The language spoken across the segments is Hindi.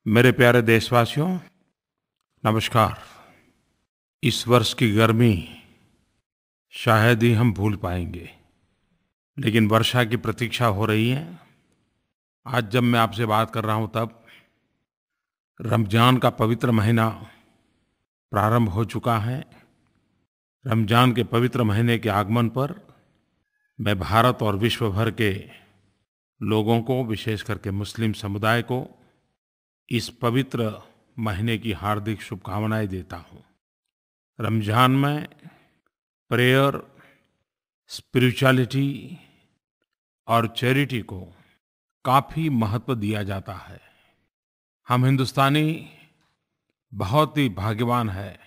मेरे प्यारे देशवासियों, नमस्कार। इस वर्ष की गर्मी शायद ही हम भूल पाएंगे, लेकिन वर्षा की प्रतीक्षा हो रही है। आज जब मैं आपसे बात कर रहा हूँ तब रमज़ान का पवित्र महीना प्रारंभ हो चुका है। रमज़ान के पवित्र महीने के आगमन पर मैं भारत और विश्व भर के लोगों को, विशेष करके मुस्लिम समुदाय को, इस पवित्र महीने की हार्दिक शुभकामनाएं देता हूँ। रमज़ान में प्रेयर, स्पिरिचुअलिटी और चैरिटी को काफ़ी महत्व दिया जाता है। हम हिंदुस्तानी बहुत ही भाग्यवान हैं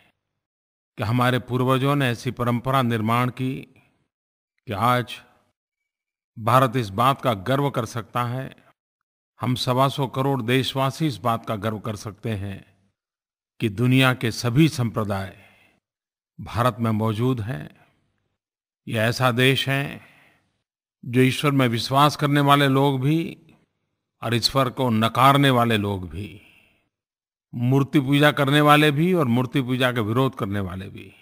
कि हमारे पूर्वजों ने ऐसी परंपरा निर्माण की कि आज भारत इस बात का गर्व कर सकता है, हम 125 करोड़ देशवासी इस बात का गर्व कर सकते हैं कि दुनिया के सभी संप्रदाय भारत में मौजूद हैं। ये ऐसा देश है जो ईश्वर में विश्वास करने वाले लोग भी और ईश्वर को नकारने वाले लोग भी, मूर्ति पूजा करने वाले भी और मूर्ति पूजा का विरोध करने वाले भी,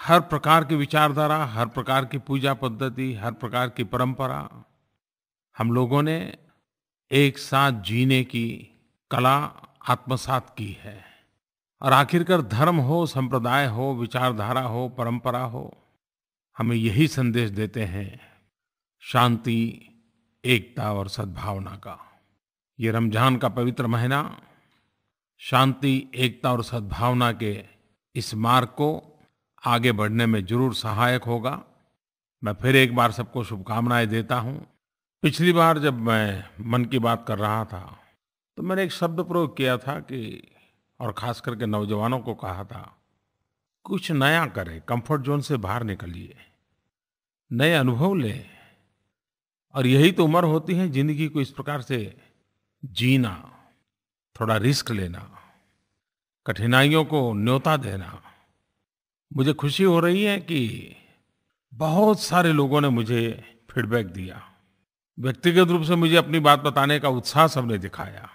हर प्रकार की विचारधारा, हर प्रकार की पूजा पद्धति, हर प्रकार की परंपरा हम लोगों ने एक साथ जीने की कला आत्मसात की है। और आखिरकार धर्म हो, संप्रदाय हो, विचारधारा हो, परंपरा हो, हमें यही संदेश देते हैं, शांति, एकता और सद्भावना का। ये रमज़ान का पवित्र महीना शांति, एकता और सद्भावना के इस मार्ग को आगे बढ़ने में ज़रूर सहायक होगा। मैं फिर एक बार सबको शुभकामनाएं देता हूँ। पिछली बार जब मैं मन की बात कर रहा था तो मैंने एक शब्द प्रयोग किया था कि, और ख़ास करके नौजवानों को कहा था, कुछ नया करें, कंफर्ट ज़ोन से बाहर निकलिए, नए अनुभव लें। और यही तो उम्र होती है ज़िंदगी को इस प्रकार से जीना, थोड़ा रिस्क लेना, कठिनाइयों को न्योता देना। मुझे खुशी हो रही है कि बहुत सारे लोगों ने मुझे फीडबैक दिया। व्यक्तिगत रूप से मुझे अपनी बात बताने का उत्साह सबने दिखाया।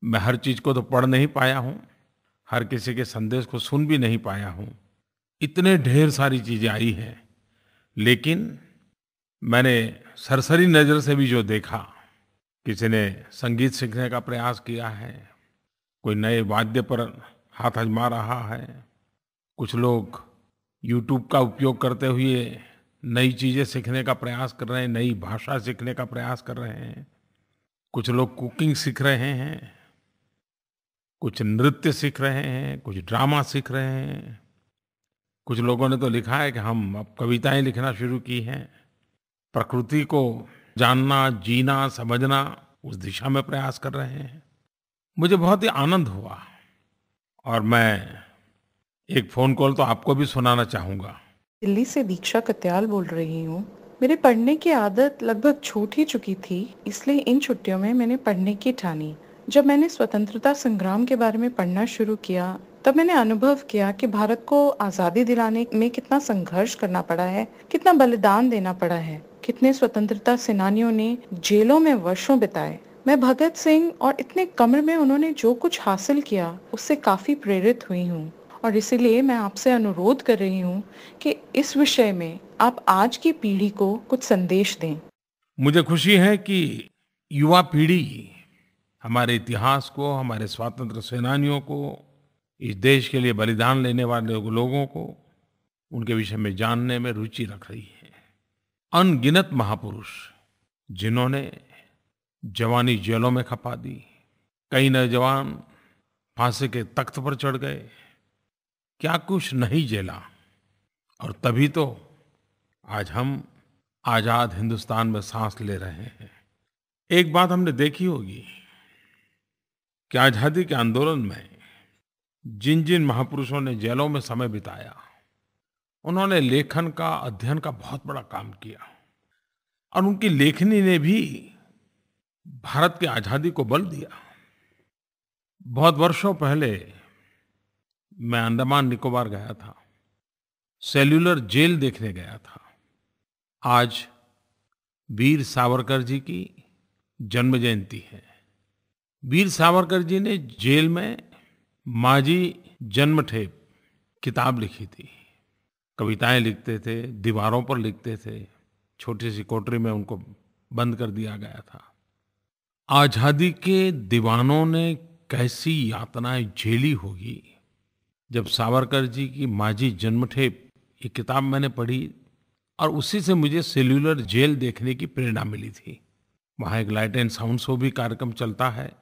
मैं हर चीज़ को तो पढ़ नहीं पाया हूँ, हर किसी के संदेश को सुन भी नहीं पाया हूँ। इतने ढेर सारी चीज़ें आई हैं, लेकिन मैंने सरसरी नज़र से भी जो देखा, किसी ने संगीत सीखने का प्रयास किया है, कोई नए वाद्य पर हाथ आजमा रहा है, कुछ लोग YouTube का उपयोग करते हुए नई चीज़ें सीखने का प्रयास कर रहे हैं, नई भाषा सीखने का प्रयास कर रहे हैं, कुछ लोग कुकिंग सीख रहे हैं, कुछ नृत्य सीख रहे हैं, कुछ ड्रामा सीख रहे हैं। कुछ लोगों ने तो लिखा है कि हम अब कविताएं लिखना शुरू की हैं। प्रकृति को जानना, जीना, समझना, उस दिशा में प्रयास कर रहे हैं। मुझे बहुत ही आनंद हुआ और मैं एक फ़ोन कॉल तो आपको भी सुनाना चाहूँगा। दिल्ली से दीक्षा कत्याल बोल रही हूँ। मेरे पढ़ने की आदत लगभग छूट ही चुकी थी, इसलिए इन छुट्टियों में मैंने पढ़ने की ठानी। जब मैंने स्वतंत्रता संग्राम के बारे में पढ़ना शुरू किया, तब मैंने अनुभव किया कि भारत को आज़ादी दिलाने में कितना संघर्ष करना पड़ा है, कितना बलिदान देना पड़ा है, कितने स्वतंत्रता सेनानियों ने जेलों में वर्षों बिताए। मैं भगत सिंह और इतने कम में उन्होंने जो कुछ हासिल किया, उससे काफी प्रेरित हुई हूँ। और इसीलिए मैं आपसे अनुरोध कर रही हूँ कि इस विषय में आप आज की पीढ़ी को कुछ संदेश दें। मुझे खुशी है कि युवा पीढ़ी हमारे इतिहास को, हमारे स्वतंत्र सेनानियों को, इस देश के लिए बलिदान लेने वाले लोगों को, उनके विषय में जानने में रुचि रख रही है। अनगिनत महापुरुष जिन्होंने जवानी जेलों में खपा दी, कई नौजवान फांसी के तख्त पर चढ़ गए, क्या कुछ नहीं झेला, और तभी तो आज हम आज़ाद हिंदुस्तान में सांस ले रहे हैं। एक बात हमने देखी होगी कि आज़ादी के आंदोलन में जिन जिन महापुरुषों ने जेलों में समय बिताया, उन्होंने लेखन का, अध्ययन का बहुत बड़ा काम किया, और उनकी लेखनी ने भी भारत की आज़ादी को बल दिया। बहुत वर्षों पहले मैं अंडमान निकोबार गया था, सेल्युलर जेल देखने गया था। आज वीर सावरकर जी की जन्म जयंती है। वीर सावरकर जी ने जेल में माजी जन्मठेप किताब लिखी थी। कविताएं लिखते थे, दीवारों पर लिखते थे, छोटी सी कोठरी में उनको बंद कर दिया गया था। आज़ादी के दीवानों ने कैसी यातनाएं झेली होगी। जब सावरकर जी की माजी जन्मठेप ये किताब मैंने पढ़ी और उसी से मुझे सेल्युलर जेल देखने की प्रेरणा मिली थी। वहाँ एक लाइट एंड साउंड शो भी कार्यक्रम चलता है,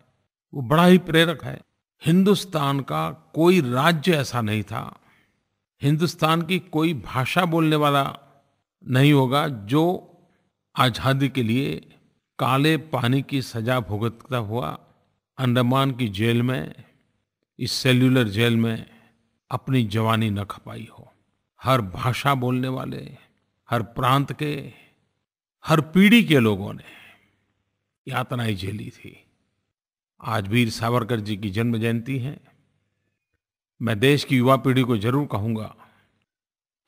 वो बड़ा ही प्रेरक है। हिंदुस्तान का कोई राज्य ऐसा नहीं था, हिंदुस्तान की कोई भाषा बोलने वाला नहीं होगा जो आज़ादी के लिए काले पानी की सजा भुगतता हुआ अंडमान की जेल में, इस सेल्युलर जेल में अपनी जवानी न खपाई हो। हर भाषा बोलने वाले, हर प्रांत के, हर पीढ़ी के लोगों ने यातनाएं झेली थी। आज वीर सावरकर जी की जन्म जयंती है। मैं देश की युवा पीढ़ी को जरूर कहूँगा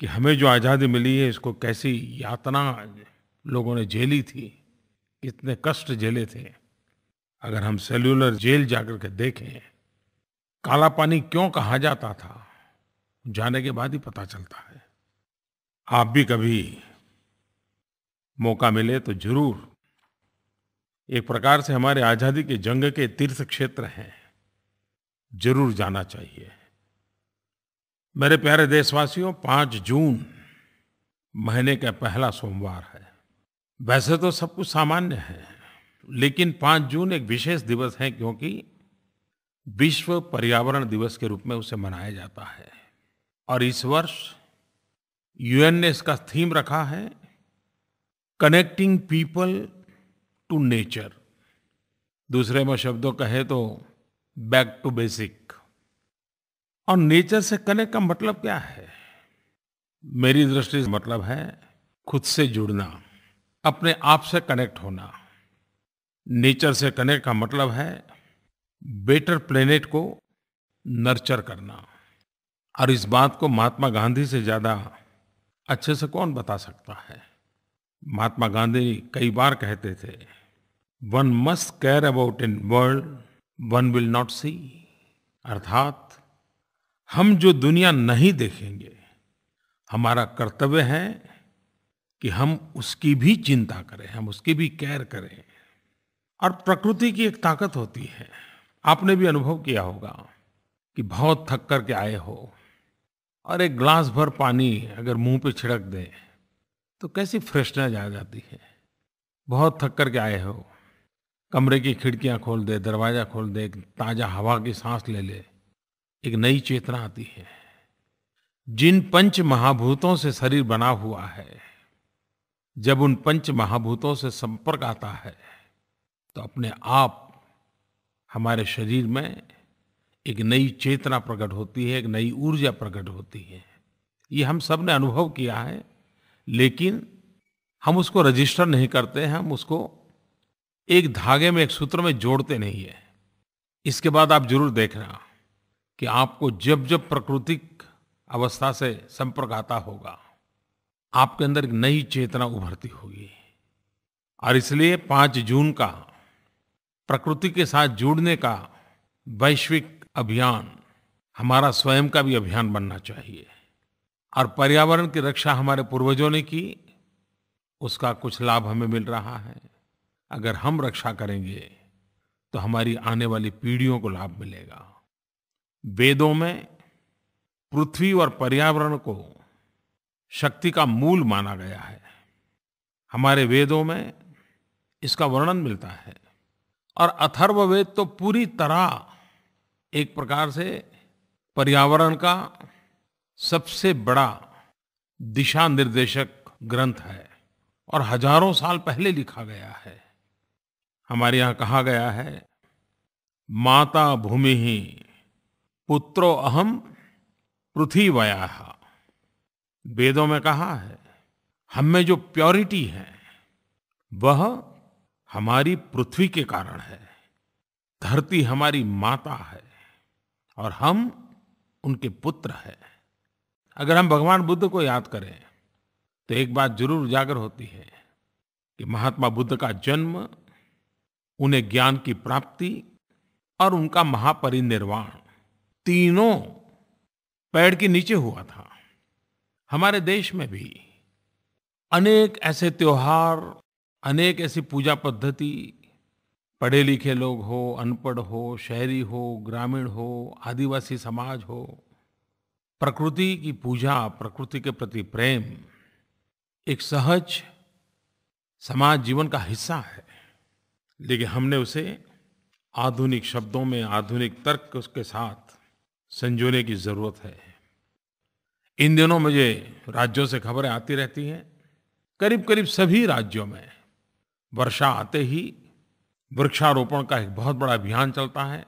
कि हमें जो आज़ादी मिली है, इसको कैसी यातना लोगों ने झेली थी, कितने कष्ट झेले थे। अगर हम सेल्युलर जेल जाकर के देखें, काला पानी क्यों कहा जाता था, जाने के बाद ही पता चलता है। आप भी कभी मौका मिले तो जरूर, एक प्रकार से हमारे आज़ादी के जंग के तीर्थ क्षेत्र हैं, जरूर जाना चाहिए। मेरे प्यारे देशवासियों, 5 जून महीने का पहला सोमवार है। वैसे तो सब कुछ सामान्य है, लेकिन 5 जून एक विशेष दिवस है, क्योंकि विश्व पर्यावरण दिवस के रूप में उसे मनाया जाता है। और इस वर्ष यूएन ने इसका थीम रखा है, कनेक्टिंग पीपल टू नेचर। दूसरे में शब्दों कहे तो बैक टू बेसिक। और नेचर से कनेक्ट का मतलब क्या है? मेरी दृष्टि से मतलब है खुद से जुड़ना, अपने आप से कनेक्ट होना। नेचर से कनेक्ट का मतलब है बेटर प्लेनेट को नर्चर करना। और इस बात को महात्मा गांधी से ज्यादा अच्छे से कौन बता सकता है? महात्मा गांधी कई बार कहते थे, one must care about in world one will not see. अर्थात हम जो दुनिया नहीं देखेंगे, हमारा कर्तव्य है कि हम उसकी भी चिंता करें, हम उसकी भी केयर करें। और प्रकृति की एक ताकत होती है, आपने भी अनुभव किया होगा कि बहुत थक करके आए हो और एक ग्लास भर पानी अगर मुंह पे छिड़क दें तो कैसी फ्रेशनेस आ जाती है। बहुत थक करके आए हो, कमरे की खिड़कियां खोल दे, दरवाजा खोल दे, ताजा हवा की सांस ले ले, एक नई चेतना आती है। जिन पंच महाभूतों से शरीर बना हुआ है, जब उन पंच महाभूतों से संपर्क आता है तो अपने आप हमारे शरीर में एक नई चेतना प्रकट होती है, एक नई ऊर्जा प्रकट होती है। ये हम सब ने अनुभव किया है, लेकिन हम उसको रजिस्टर नहीं करते हैं, हम उसको एक धागे में, एक सूत्र में जोड़ते नहीं है। इसके बाद आप जरूर देखना कि आपको जब जब प्राकृतिक अवस्था से संपर्क आता होगा, आपके अंदर एक नई चेतना उभरती होगी। और इसलिए 5 जून का प्रकृति के साथ जुड़ने का वैश्विक अभियान हमारा स्वयं का भी अभियान बनना चाहिए। और पर्यावरण की रक्षा हमारे पूर्वजों ने की, उसका कुछ लाभ हमें मिल रहा है। अगर हम रक्षा करेंगे तो हमारी आने वाली पीढ़ियों को लाभ मिलेगा। वेदों में पृथ्वी और पर्यावरण को शक्ति का मूल माना गया है। हमारे वेदों में इसका वर्णन मिलता है। और अथर्ववेद तो पूरी तरह एक प्रकार से पर्यावरण का सबसे बड़ा दिशा निर्देशक ग्रंथ है और हजारों साल पहले लिखा गया है। हमारे यहाँ कहा गया है, माता भूमि ही पुत्रो अहम पृथ्वीयाः। वेदों में कहा है, हम में जो प्योरिटी है वह हमारी पृथ्वी के कारण है। धरती हमारी माता है और हम उनके पुत्र हैं। अगर हम भगवान बुद्ध को याद करें तो एक बात जरूर उजागर होती है कि महात्मा बुद्ध का जन्म, उन्हें ज्ञान की प्राप्ति और उनका महापरिनिर्वाण तीनों पेड़ के नीचे हुआ था। हमारे देश में भी अनेक ऐसे त्योहार, अनेक ऐसी पूजा पद्धति, पढ़े लिखे लोग हो, अनपढ़ हो, शहरी हो, ग्रामीण हो, आदिवासी समाज हो, प्रकृति की पूजा, प्रकृति के प्रति प्रेम एक सहज समाज जीवन का हिस्सा है। लेकिन हमने उसे आधुनिक शब्दों में, आधुनिक तर्क उसके साथ संजोने की ज़रूरत है। इन दिनों मुझे राज्यों से खबरें आती रहती हैं। करीब-करीब सभी राज्यों में वर्षा आते ही वृक्षारोपण का एक बहुत बड़ा अभियान चलता है।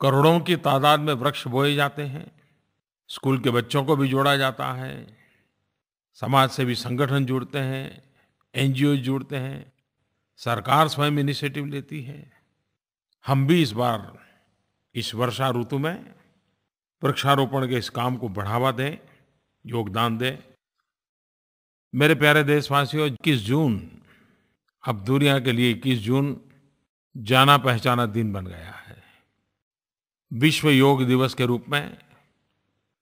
करोड़ों की तादाद में वृक्ष बोए जाते हैं। स्कूल के बच्चों को भी जोड़ा जाता है। समाज सेवी संगठन जुड़ते हैं, एनजीओ जुड़ते हैं, सरकार स्वयं इनिशिएटिव लेती है। हम भी इस बार इस वर्षा ऋतु में वृक्षारोपण के इस काम को बढ़ावा दें, योगदान दें। मेरे प्यारे देशवासियों, 21 जून अब दुनिया के लिए 21 जून जाना पहचाना दिन बन गया है। विश्व योग दिवस के रूप में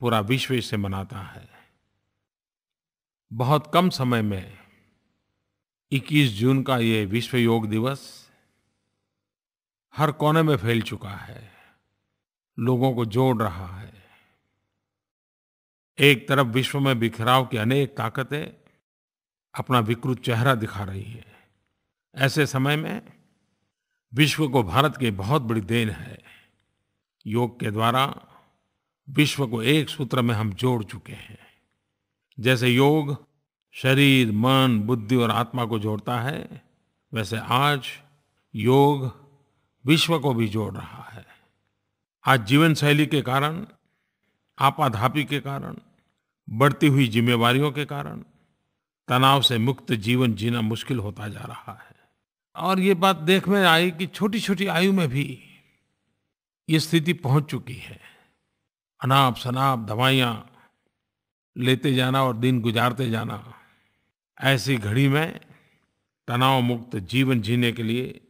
पूरा विश्व इसे मनाता है। बहुत कम समय में 21 जून का ये विश्व योग दिवस हर कोने में फैल चुका है, लोगों को जोड़ रहा है। एक तरफ विश्व में बिखराव की अनेक ताकतें अपना विकृत चेहरा दिखा रही हैं। ऐसे समय में विश्व को भारत की बहुत बड़ी देन है। योग के द्वारा विश्व को एक सूत्र में हम जोड़ चुके हैं। जैसे योग शरीर, मन, बुद्धि और आत्मा को जोड़ता है, वैसे आज योग विश्व को भी जोड़ रहा है। आज जीवन शैली के कारण, आपाधापी के कारण, बढ़ती हुई जिम्मेवारियों के कारण तनाव से मुक्त जीवन जीना मुश्किल होता जा रहा है। और ये बात देख में आई कि छोटी-छोटी आयु में भी ये स्थिति पहुंच चुकी है। अनाप शनाप दवाइयाँ लेते जाना और दिन गुजारते जाना। ऐसी घड़ी में तनाव मुक्त जीवन जीने के लिए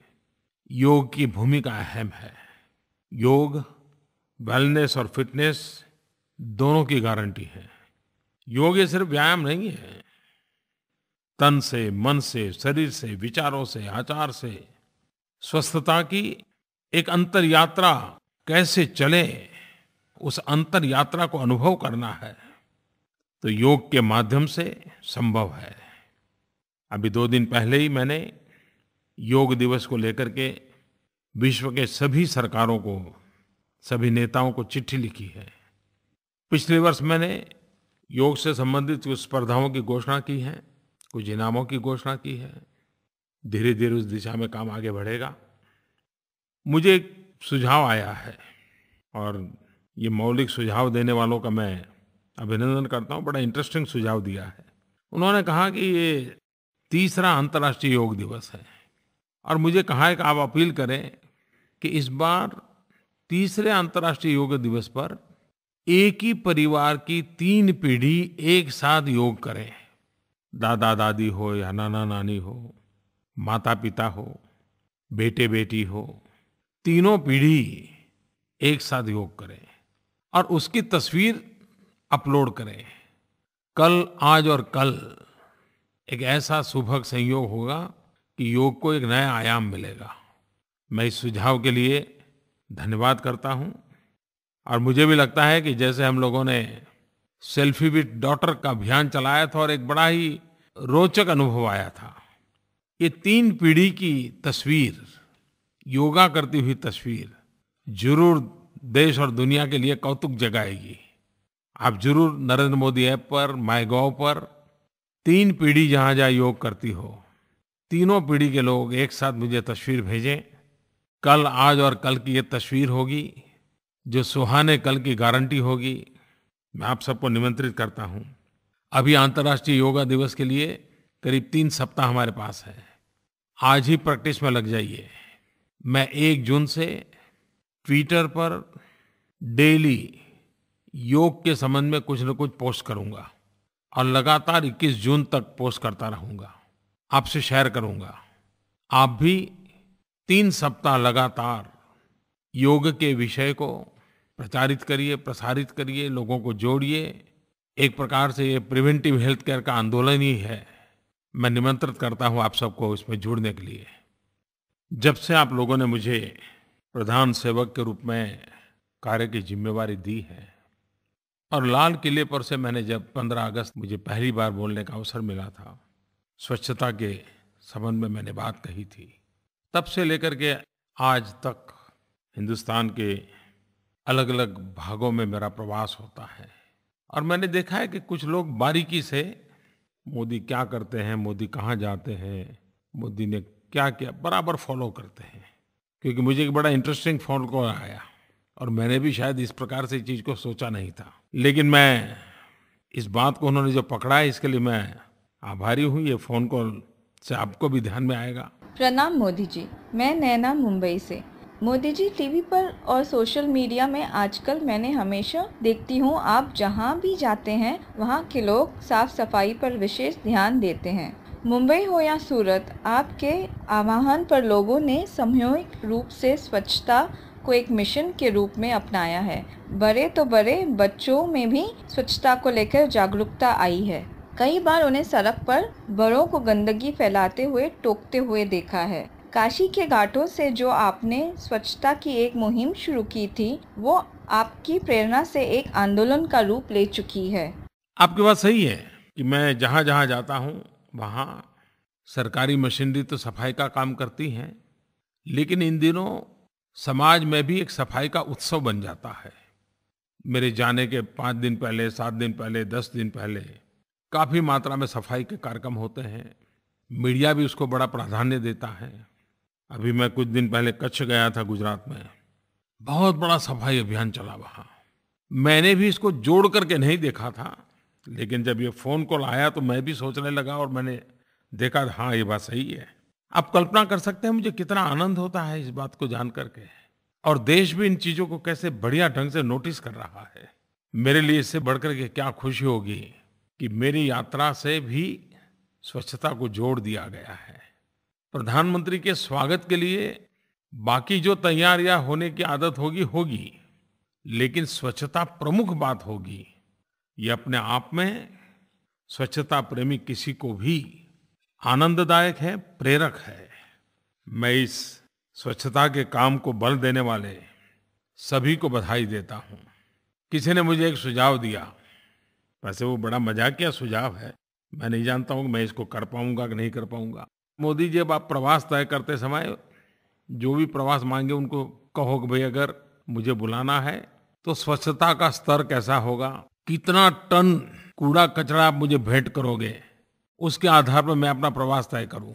योग की भूमिका अहम है। योग वेलनेस और फिटनेस दोनों की गारंटी है। योग ये सिर्फ व्यायाम नहीं है। तन से, मन से, शरीर से, विचारों से, आचार से स्वस्थता की एक अंतर यात्रा कैसे चले, उस अंतर यात्रा को अनुभव करना है तो योग के माध्यम से संभव है। अभी 2 दिन पहले ही मैंने योग दिवस को लेकर के विश्व के सभी सरकारों को, सभी नेताओं को चिट्ठी लिखी है। पिछले वर्ष मैंने योग से संबंधित कुछ स्पर्धाओं की घोषणा की है, कुछ इनामों की घोषणा की है। धीरे-धीरे उस दिशा में काम आगे बढ़ेगा। मुझे एक सुझाव आया है और ये मौलिक सुझाव देने वालों का मैं अभिनंदन करता हूँ। बड़ा इंटरेस्टिंग सुझाव दिया है। उन्होंने कहा कि ये 3रा अंतर्राष्ट्रीय योग दिवस है और मुझे कहा है कि आप अपील करें कि इस बार 3रे अंतर्राष्ट्रीय योग दिवस पर एक ही परिवार की 3 पीढ़ी एक साथ योग करें। दादा दादी हो या नाना नानी हो, माता पिता हो, बेटे बेटी हो, तीनों पीढ़ी एक साथ योग करें और उसकी तस्वीर अपलोड करें। कल, आज और कल एक ऐसा सुभग संयोग होगा कि योग को एक नया आयाम मिलेगा। मैं इस सुझाव के लिए धन्यवाद करता हूँ और मुझे भी लगता है कि जैसे हम लोगों ने सेल्फी विथ डॉटर का अभियान चलाया था और एक बड़ा ही रोचक अनुभव आया था। ये 3 पीढ़ी की तस्वीर, योगा करती हुई तस्वीर जरूर देश और दुनिया के लिए कौतुक जगाएगी। आप जरूर नरेंद्र मोदी ऐप पर, माईगोव पर 3 पीढ़ी जहाँ योग करती हो, तीनों पीढ़ी के लोग एक साथ मुझे तस्वीर भेजें। कल, आज और कल की ये तस्वीर होगी जो सुहाने कल की गारंटी होगी। मैं आप सबको निमंत्रित करता हूँ। अभी अंतर्राष्ट्रीय योगा दिवस के लिए करीब 3 सप्ताह हमारे पास है। आज ही प्रैक्टिस में लग जाइए। मैं 1 जून से ट्विटर पर डेली योग के संबंध में कुछ न कुछ पोस्ट करूँगा और लगातार 21 जून तक पोस्ट करता रहूँगा, आपसे शेयर करूँगा। आप भी 3 सप्ताह लगातार योग के विषय को प्रचारित करिए, प्रसारित करिए, लोगों को जोड़िए। एक प्रकार से ये प्रिवेंटिव हेल्थ केयर का आंदोलन ही है। मैं निमंत्रित करता हूँ आप सबको इसमें जुड़ने के लिए। जब से आप लोगों ने मुझे प्रधान सेवक के रूप में कार्य की जिम्मेवारी दी है और लाल किले पर से मैंने जब 15 अगस्त मुझे पहली बार बोलने का अवसर मिला था, स्वच्छता के संबंध में मैंने बात कही थी, तब से लेकर के आज तक हिंदुस्तान के अलग-अलग भागों में मेरा प्रवास होता है और मैंने देखा है कि कुछ लोग बारीकी से मोदी क्या करते हैं, मोदी कहाँ जाते हैं, मोदी ने क्या किया, बराबर फॉलो करते हैं। क्योंकि मुझे एक बड़ा इंटरेस्टिंग फ़ोन कॉल आया और मैंने भी शायद इस प्रकार से इस चीज़ को सोचा नहीं था। लेकिन मैं इस बात को उन्होंने जो पकड़ा है इसके लिए मैं आभारी हूँ। ये फ़ोन कॉल से आपको भी ध्यान में आएगा। प्रणाम मोदी जी, मैं नैना मुंबई से। मोदी जी, टीवी पर और सोशल मीडिया में आजकल मैंने हमेशा देखती हूँ आप जहाँ भी जाते हैं वहाँ के लोग साफ सफाई पर विशेष ध्यान देते हैं। मुंबई हो या सूरत, आपके आह्वान पर लोगों ने सामूहिक रूप से स्वच्छता को एक मिशन के रूप में अपनाया है। बड़े तो बड़े, बच्चों में भी स्वच्छता को लेकर जागरूकता आई है। कई बार उन्हें सड़क पर बड़ों को गंदगी फैलाते हुए टोकते हुए देखा है। काशी के घाटों से जो आपने स्वच्छता की एक मुहिम शुरू की थी, वो आपकी प्रेरणा से एक आंदोलन का रूप ले चुकी है। आपकी बात सही है कि मैं जहाँ-जहाँ जाता हूँ वहाँ सरकारी मशीनरी तो सफाई का काम करती हैं, लेकिन इन दिनों समाज में भी एक सफाई का उत्सव बन जाता है। मेरे जाने के 5 दिन पहले, 7 दिन पहले, 10 दिन पहले काफ़ी मात्रा में सफाई के कार्यक्रम होते हैं। मीडिया भी उसको बड़ा प्राधान्य देता है। अभी मैं कुछ दिन पहले कच्छ गया था, गुजरात में। बहुत बड़ा सफाई अभियान चला वहाँ। मैंने भी इसको जोड़ करके नहीं देखा था, लेकिन जब ये फ़ोन कॉल आया तो मैं भी सोचने लगा और मैंने देखा, हाँ, ये बात सही है। आप कल्पना कर सकते हैं मुझे कितना आनंद होता है इस बात को जान करके, और देश भी इन चीज़ों को कैसे बढ़िया ढंग से नोटिस कर रहा है। मेरे लिए इससे बढ़कर के क्या खुशी होगी कि मेरी यात्रा से भी स्वच्छता को जोड़ दिया गया है। प्रधानमंत्री के स्वागत के लिए बाकी जो तैयारियां होने की आदत होगी, लेकिन स्वच्छता प्रमुख बात होगी। ये अपने आप में स्वच्छता प्रेमी किसी को भी आनंददायक है, प्रेरक है। मैं इस स्वच्छता के काम को बल देने वाले सभी को बधाई देता हूँ। किसी ने मुझे एक सुझाव दिया, वैसे वो बड़ा मजाकिया सुझाव है, मैं नहीं जानता हूँ कि मैं इसको कर पाऊंगा कि नहीं कर पाऊंगा। मोदी जी, जब आप प्रवास तय करते समय जो भी प्रवास मांगे उनको कहो कि भाई अगर मुझे बुलाना है तो स्वच्छता का स्तर कैसा होगा, कितना टन कूड़ा कचरा आप मुझे भेंट करोगे, उसके आधार पर मैं अपना प्रवास तय करूं।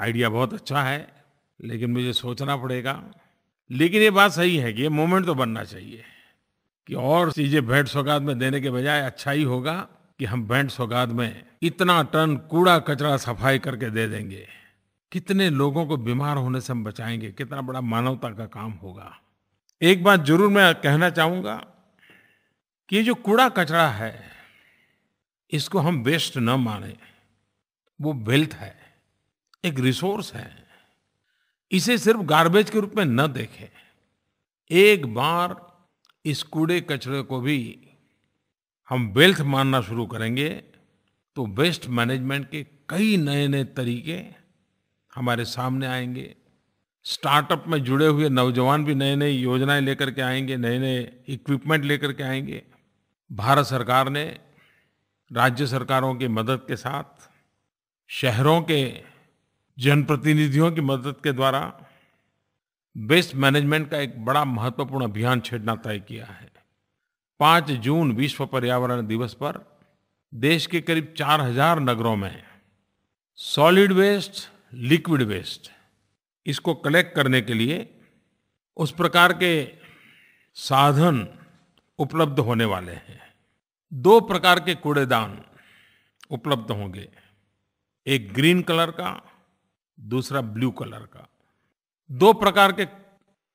आइडिया बहुत अच्छा है, लेकिन मुझे सोचना पड़ेगा। लेकिन ये बात सही है कि ये मोमेंट तो बनना चाहिए कि और चीजें भेंट सौगात में देने के बजाय अच्छा ही होगा कि हम भेंट सौगात में इतना टन कूड़ा कचरा सफाई करके दे देंगे। कितने लोगों को बीमार होने से हम बचाएंगे, कितना बड़ा मानवता का काम होगा। एक बात जरूर मैं कहना चाहूंगा कि ये जो कूड़ा कचरा है, इसको हम वेस्ट न माने। वो वेल्थ है, एक रिसोर्स है। इसे सिर्फ गार्बेज के रूप में न देखें। एक बार इस कूड़े कचरे को भी हम वेल्थ मानना शुरू करेंगे तो वेस्ट मैनेजमेंट के कई नए-नए तरीके हमारे सामने आएंगे। स्टार्टअप में जुड़े हुए नौजवान भी नई-नई योजनाएं लेकर के आएंगे, नए-नए इक्विपमेंट लेकर के आएंगे। भारत सरकार ने राज्य सरकारों की मदद के साथ, शहरों के जनप्रतिनिधियों की मदद के द्वारा वेस्ट मैनेजमेंट का एक बड़ा महत्वपूर्ण अभियान छेड़ना तय किया है। 5 जून विश्व पर्यावरण दिवस पर देश के करीब 4000 नगरों में सॉलिड वेस्ट, लिक्विड वेस्ट, इसको कलेक्ट करने के लिए उस प्रकार के साधन उपलब्ध होने वाले हैं। 2 प्रकार के कूड़ेदान उपलब्ध होंगे, एक ग्रीन कलर का, दूसरा ब्लू कलर का। 2 प्रकार के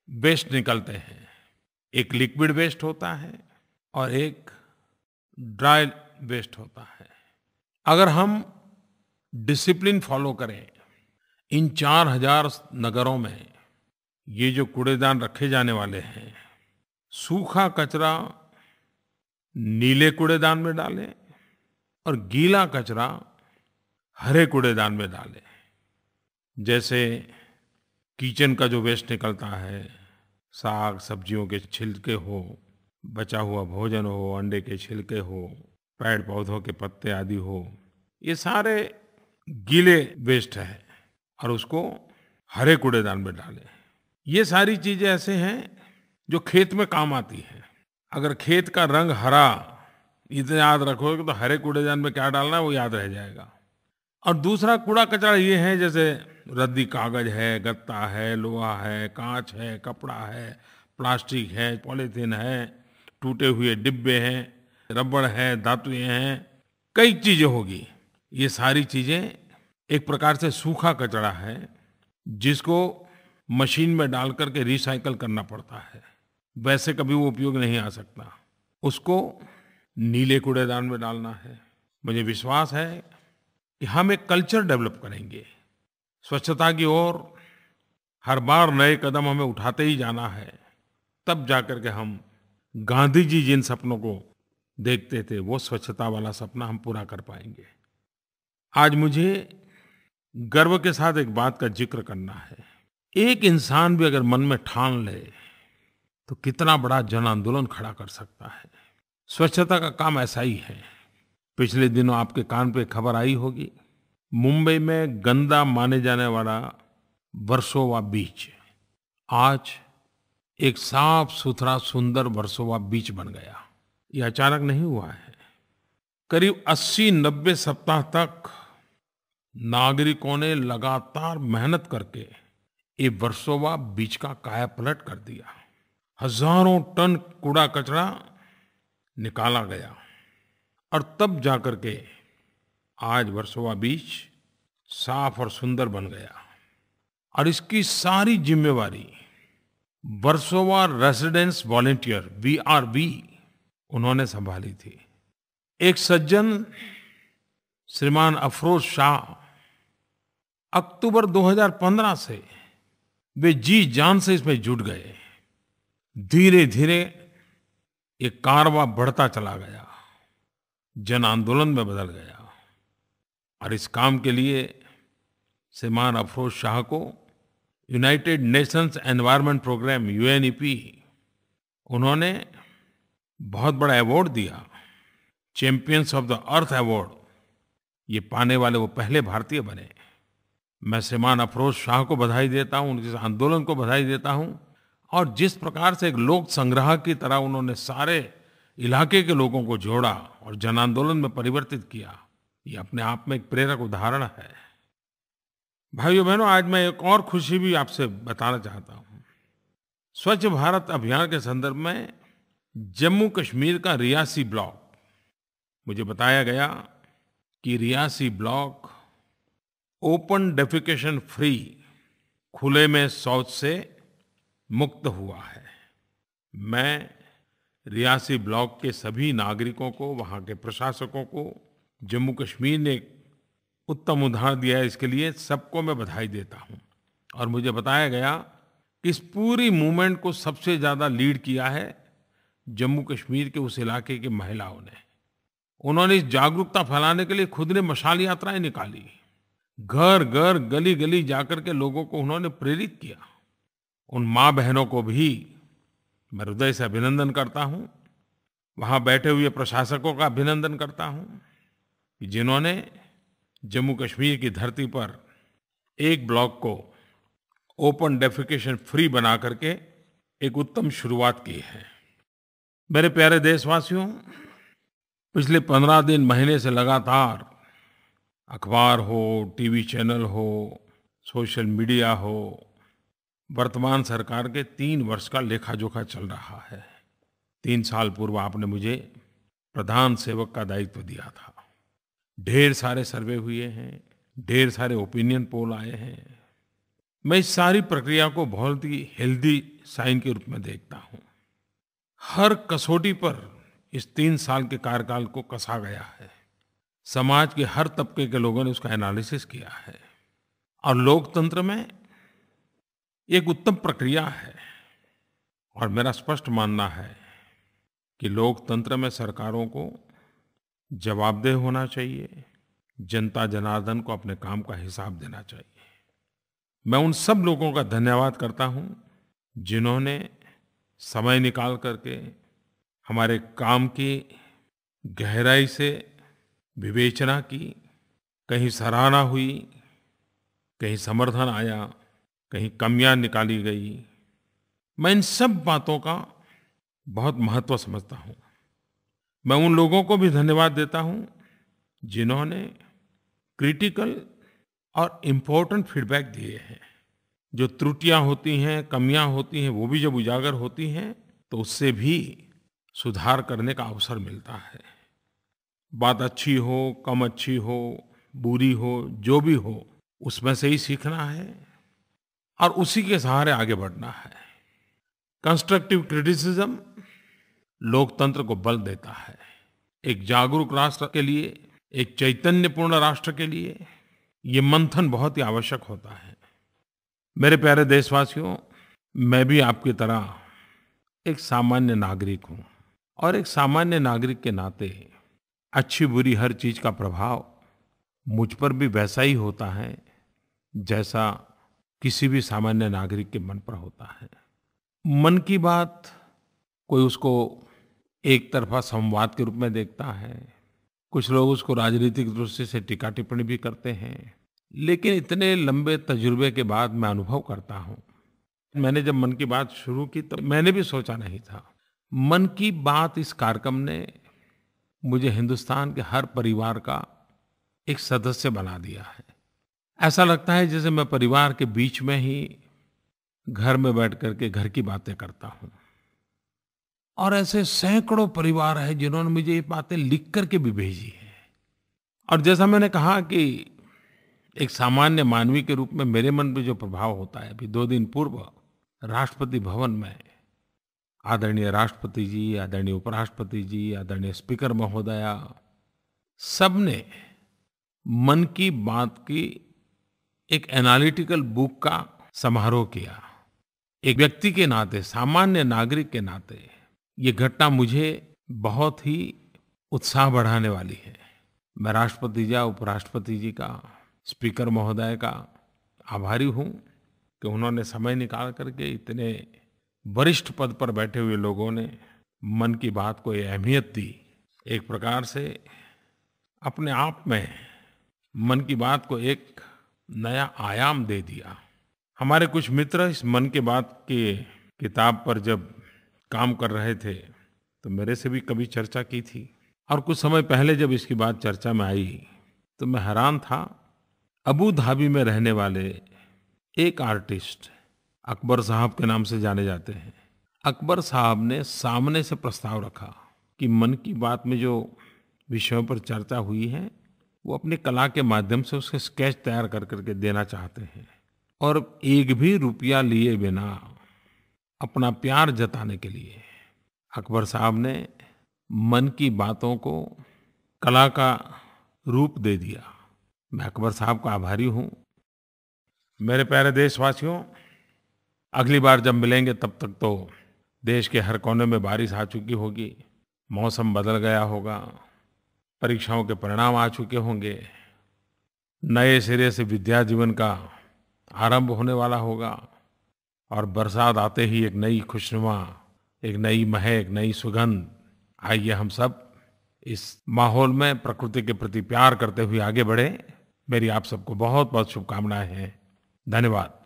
वेस्ट निकलते हैं, एक लिक्विड वेस्ट होता है और एक ड्राई वेस्ट होता है। अगर हम डिसिप्लिन फॉलो करें, इन 4000 नगरों में ये जो कूड़ेदान रखे जाने वाले हैं, सूखा कचरा नीले कूड़ेदान में डालें और गीला कचरा हरे कूड़ेदान में डालें। जैसे किचन का जो वेस्ट निकलता है, साग सब्जियों के छिलके हो, बचा हुआ भोजन हो, अंडे के छिलके हो, पेड़ पौधों के पत्ते आदि हो, ये सारे गीले वेस्ट है और उसको हरे कूड़ेदान में डालें। ये सारी चीज़ें ऐसे हैं जो खेत में काम आती हैं। अगर खेत का रंग हरा इतना याद रखोगे तो हरे कूड़ेदान में क्या डालना है वो याद रह जाएगा। और दूसरा कूड़ा कचरा ये है, जैसे रद्दी कागज है, गत्ता है, लोहा है, कांच है, कपड़ा है, प्लास्टिक है, पॉलीथीन है, टूटे हुए डिब्बे हैं, रबड़ है, धातुएं हैं, कई चीज़ें होगी। ये सारी चीज़ें एक प्रकार से सूखा कचरा है जिसको मशीन में डाल करके रिसाइकल करना पड़ता है। वैसे कभी वो उपयोग नहीं आ सकता। उसको नीले कूड़ेदान में डालना है। मुझे विश्वास है कि हम एक कल्चर डेवलप करेंगे स्वच्छता की ओर। हर बार नए कदम हमें उठाते ही जाना है, तब जाकर के हम गांधी जी जिन सपनों को देखते थे वो स्वच्छता वाला सपना हम पूरा कर पाएंगे। आज मुझे गर्व के साथ एक बात का जिक्र करना है। एक इंसान भी अगर मन में ठान ले तो कितना बड़ा जन आंदोलन खड़ा कर सकता है। स्वच्छता का काम ऐसा ही है। पिछले दिनों आपके कान पे खबर आई होगी, मुंबई में गंदा माने जाने वाला वर्सोवा बीच आज एक साफ सुथरा सुंदर वर्सोवा बीच बन गया। ये अचानक नहीं हुआ है। करीब 80-90 सप्ताह तक नागरिकों ने लगातार मेहनत करके ये वर्सोवा बीच का कायापलट कर दिया। हजारों टन कूड़ा कचरा निकाला गया और तब जाकर के आज वर्सोवा बीच साफ और सुंदर बन गया। और इसकी सारी जिम्मेवारी वर्सोवा रेसिडेंस वॉलंटियर VRV उन्होंने संभाली थी। एक सज्जन श्रीमान अफरोज शाह अक्टूबर 2015 से वे जी जान से इसमें जुट गए। धीरे धीरे ये कारवां बढ़ता चला गया, जन आंदोलन में बदल गया। और इस काम के लिए श्रीमान अफरोज शाह को United Nations Environment Programme UNEP उन्होंने बहुत बड़ा अवार्ड दिया, champions of the Earth award. ये पाने वाले वो पहले भारतीय बने। मैं श्रीमान अफरोज शाह को बधाई देता हूँ, उनके आंदोलन को बधाई देता हूँ। और जिस प्रकार से एक लोक संग्रह की तरह उन्होंने सारे इलाके के लोगों को जोड़ा और जन आंदोलन में परिवर्तित किया, ये अपने आप में एक प्रेरक उदाहरण है। भाइयों बहनों, आज मैं एक और खुशी भी आपसे बताना चाहता हूँ। स्वच्छ भारत अभियान के संदर्भ में जम्मू कश्मीर का रियासी ब्लॉक, मुझे बताया गया कि Reasi block open defecation free, खुले में शौच से मुक्त हुआ है। मैं रियासी ब्लॉक के सभी नागरिकों को, वहाँ के प्रशासकों को, जम्मू कश्मीर ने एक उत्तम उदाहरण दिया है, इसके लिए सबको मैं बधाई देता हूँ। और मुझे बताया गया कि इस पूरी मूवमेंट को सबसे ज़्यादा लीड किया है जम्मू कश्मीर के उस इलाके की महिलाओं ने। उन्होंने इस जागरूकता फैलाने के लिए खुद ने मशाल यात्राएं निकाली, घर घर गली गली जाकर के लोगों को उन्होंने प्रेरित किया। उन माँ बहनों को भी मैं हृदय से अभिनंदन करता हूँ, वहाँ बैठे हुए प्रशासकों का अभिनंदन करता हूँ कि जिन्होंने जम्मू कश्मीर की धरती पर एक ब्लॉक को ओपन डेफिकेशन फ्री बना करके एक उत्तम शुरुआत की है। मेरे प्यारे देशवासियों, पिछले 15 दिन महीने से लगातार अखबार हो, टीवी चैनल हो, सोशल मीडिया हो, वर्तमान सरकार के 3 वर्ष का लेखा जोखा चल रहा है। 3 साल पूर्व आपने मुझे प्रधान सेवक का दायित्व दिया था। ढेर सारे सर्वे हुए हैं, ढेर सारे ओपिनियन पोल आए हैं। मैं इस सारी प्रक्रिया को बहुत ही हेल्दी साइन के रूप में देखता हूँ। हर कसौटी पर इस 3 साल के कार्यकाल को कसा गया है। समाज के हर तबके के लोगों ने उसका एनालिसिस किया है। और लोकतंत्र में एक उत्तम प्रक्रिया है और मेरा स्पष्ट मानना है कि लोकतंत्र में सरकारों को जवाबदेह होना चाहिए, जनता जनार्दन को अपने काम का हिसाब देना चाहिए। मैं उन सब लोगों का धन्यवाद करता हूँ जिन्होंने समय निकाल करके हमारे काम की गहराई से विवेचना की, कहीं सराहना हुई, कहीं समर्थन आया, कहीं कमियां निकाली गई। मैं इन सब बातों का बहुत महत्व समझता हूँ। मैं उन लोगों को भी धन्यवाद देता हूँ जिन्होंने क्रिटिकल और इम्पोर्टेंट फीडबैक दिए हैं। जो त्रुटियां होती हैं, कमियां होती हैं, वो भी जब उजागर होती हैं तो उससे भी सुधार करने का अवसर मिलता है। बात अच्छी हो, कम अच्छी हो, बुरी हो, जो भी हो, उसमें से ही सीखना है और उसी के सहारे आगे बढ़ना है। कंस्ट्रक्टिव क्रिटिसिज्म लोकतंत्र को बल देता है। एक जागरूक राष्ट्र के लिए, एक चैतन्यपूर्ण राष्ट्र के लिए ये मंथन बहुत ही आवश्यक होता है। मेरे प्यारे देशवासियों, मैं भी आपकी तरह एक सामान्य नागरिक हूँ और एक सामान्य नागरिक के नाते अच्छी बुरी हर चीज़ का प्रभाव मुझ पर भी वैसा ही होता है जैसा किसी भी सामान्य नागरिक के मन पर होता है। मन की बात कोई उसको एक तरफा संवाद के रूप में देखता है, कुछ लोग उसको राजनीतिक दृष्टि से टीका टिप्पणी भी करते हैं, लेकिन इतने लंबे तजुर्बे के बाद मैं अनुभव करता हूँ, मैंने जब मन की बात शुरू की तो मैंने भी सोचा नहीं था। मन की बात इस कार्यक्रम ने मुझे हिंदुस्तान के हर परिवार का एक सदस्य बना दिया है। ऐसा लगता है जैसे मैं परिवार के बीच में ही घर में बैठ करके घर की बातें करता हूँ। और ऐसे सैकड़ों परिवार हैं जिन्होंने मुझे ये बातें लिख करके भी भेजी है। और जैसा मैंने कहा कि एक सामान्य मानवी के रूप में मेरे मन पे जो प्रभाव होता है, अभी 2 दिन पूर्व राष्ट्रपति भवन में आदरणीय राष्ट्रपति जी, आदरणीय उपराष्ट्रपति जी, आदरणीय स्पीकर महोदया, सबने मन की बात की एक एनालिटिकल बुक का समारोह किया। एक व्यक्ति के नाते, सामान्य नागरिक के नाते ये घटना मुझे बहुत ही उत्साह बढ़ाने वाली है। मैं राष्ट्रपति जी, उपराष्ट्रपति जी का, स्पीकर महोदय का आभारी हूँ कि उन्होंने समय निकाल करके इतने वरिष्ठ पद पर बैठे हुए लोगों ने मन की बात को ये अहमियत दी। एक प्रकार से अपने आप में मन की बात को एक नया आयाम दे दिया। हमारे कुछ मित्र इस मन की बात की किताब पर जब काम कर रहे थे तो मेरे से भी कभी चर्चा की थी, और कुछ समय पहले जब इसकी बात चर्चा में आई तो मैं हैरान था। अबू धाबी में रहने वाले एक आर्टिस्ट अकबर साहब के नाम से जाने जाते हैं, अकबर साहब ने सामने से प्रस्ताव रखा कि मन की बात में जो विषयों पर चर्चा हुई है वो अपनी कला के माध्यम से उसके स्केच तैयार कर करके देना चाहते हैं, और एक भी रुपया लिए बिना अपना प्यार जताने के लिए अकबर साहब ने मन की बातों को कला का रूप दे दिया। मैं अकबर साहब का आभारी हूँ। मेरे प्यारे देशवासियों, अगली बार जब मिलेंगे तब तक तो देश के हर कोने में बारिश आ चुकी होगी, मौसम बदल गया होगा, परीक्षाओं के परिणाम आ चुके होंगे, नए सिरे से विद्या जीवन का आरंभ होने वाला होगा, और बरसात आते ही एक नई खुशनुमा, एक नई महक, नई सुगंध। आइए हम सब इस माहौल में प्रकृति के प्रति प्यार करते हुए आगे बढ़ें। मेरी आप सबको बहुत बहुत शुभकामनाएं हैं। धन्यवाद।